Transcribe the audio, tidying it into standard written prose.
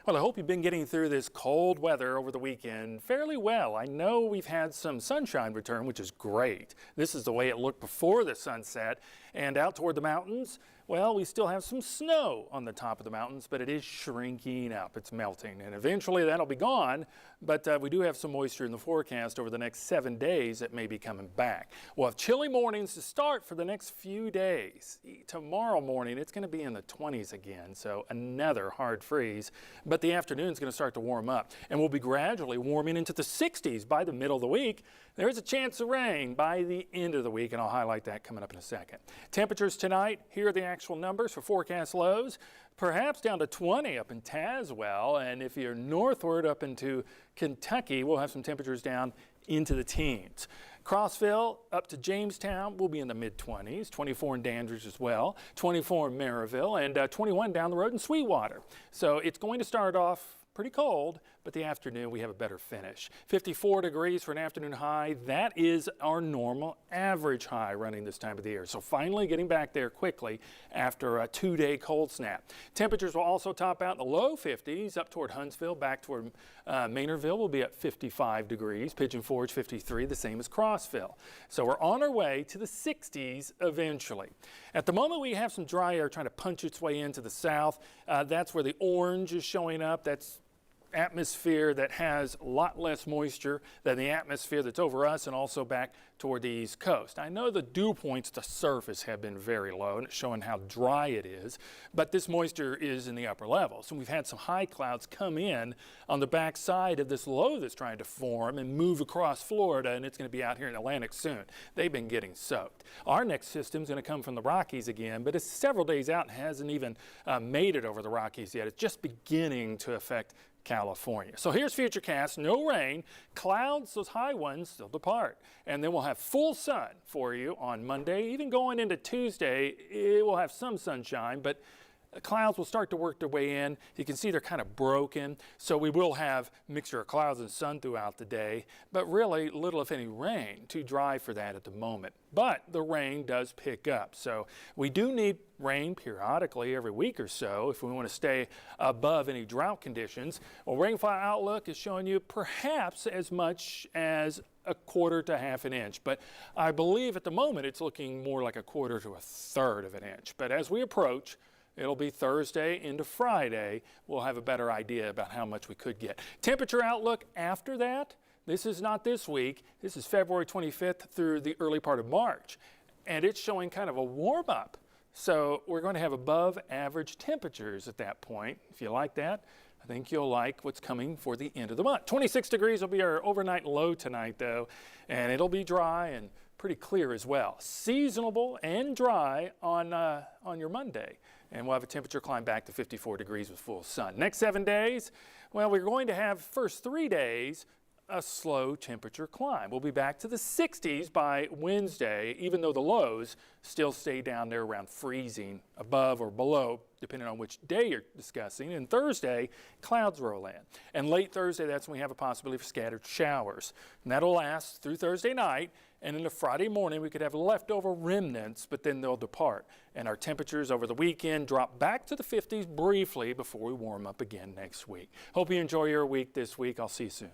Well, I hope you've been getting through this cold weather over the weekend fairly well. I know we've had some sunshine return, which is great. This is the way it looked before the sunset. And out toward the mountains, well, we still have some snow on the top of the mountains, but it is shrinking up. It's melting, and eventually that'll be gone. But we do have some moisture in the forecast over the next 7 days that may be coming back. We'll have chilly mornings to start for the next few days. Tomorrow morning, it's going to be in the 20s again, so another hard freeze. But the afternoon is going to start to warm up, and we'll be gradually warming into the 60s by the middle of the week. There's a chance of rain by the end of the week, and I'll highlight that coming up in a second. Temperatures tonight, here are the actual numbers for forecast lows. Perhaps down to 20 up in Tazewell, and if you're northward up into Kentucky, we'll have some temperatures down into the teens. Crossville up to Jamestown will be in the mid-20s, 24 in Dandridge as well, 24 in Maryville, and 21 down the road in Sweetwater. So it's going to start off pretty cold, but the afternoon we have a better finish. 54 degrees for an afternoon high. That is our normal average high running this time of the year. So finally getting back there quickly after a 2-day cold snap. Temperatures will also top out in the low 50s up toward Huntsville, back toward Maynardville will be at 55 degrees. Pigeon Forge 53, the same as Crossville. So we're on our way to the 60s eventually. At the moment we have some dry air trying to punch its way into the south. That's where the orange is showing up. That's atmosphere that has a lot less moisture than the atmosphere that's over us and also back toward the east coast. I know the dew points to surface have been very low, and it's showing how dry it is, but this moisture is in the upper levels. And we've had some high clouds come in on the back side of this low that's trying to form and move across Florida, and it's going to be out here in Atlantic soon. They've been getting soaked. Our next system is going to come from the Rockies again, but it's several days out and hasn't even made it over the Rockies yet. It's just beginning to affect California. So here's Futurecast. No rain. Clouds, those high ones, still depart. And then we'll have full sun for you on Monday. Even going into Tuesday, it will have some sunshine, but clouds will start to work their way in. You can see they're kind of broken. So we will have a mixture of clouds and sun throughout the day, but really little, if any, rain. Too dry for that at the moment. But the rain does pick up. So we do need rain periodically every week or so if we want to stay above any drought conditions. Well, rainfall outlook is showing you perhaps as much as a quarter to half an inch, but I believe at the moment it's looking more like a quarter to a third of an inch. But as we approach, it'll be Thursday into Friday, we'll have a better idea about how much we could get. Temperature outlook after that, this is not this week, this is February 25th through the early part of March, and it's showing kind of a warm up. So we're going to have above average temperatures at that point. If you like that, I think you'll like what's coming for the end of the month. 26 degrees will be our overnight low tonight though, and it'll be dry and pretty clear as well. Seasonable and dry on your Monday. And we'll have a temperature climb back to 54 degrees with full sun. Next 7 days, well, we're going to have first 3 days a slow temperature climb. We'll be back to the 60s by Wednesday, even though the lows still stay down there around freezing, above or below, depending on which day you're discussing. And Thursday, clouds roll in. And late Thursday, that's when we have a possibility for scattered showers. And that'll last through Thursday night. And into Friday morning, we could have leftover remnants, but then they'll depart. And our temperatures over the weekend drop back to the 50s briefly before we warm up again next week. Hope you enjoy your week this week. I'll see you soon.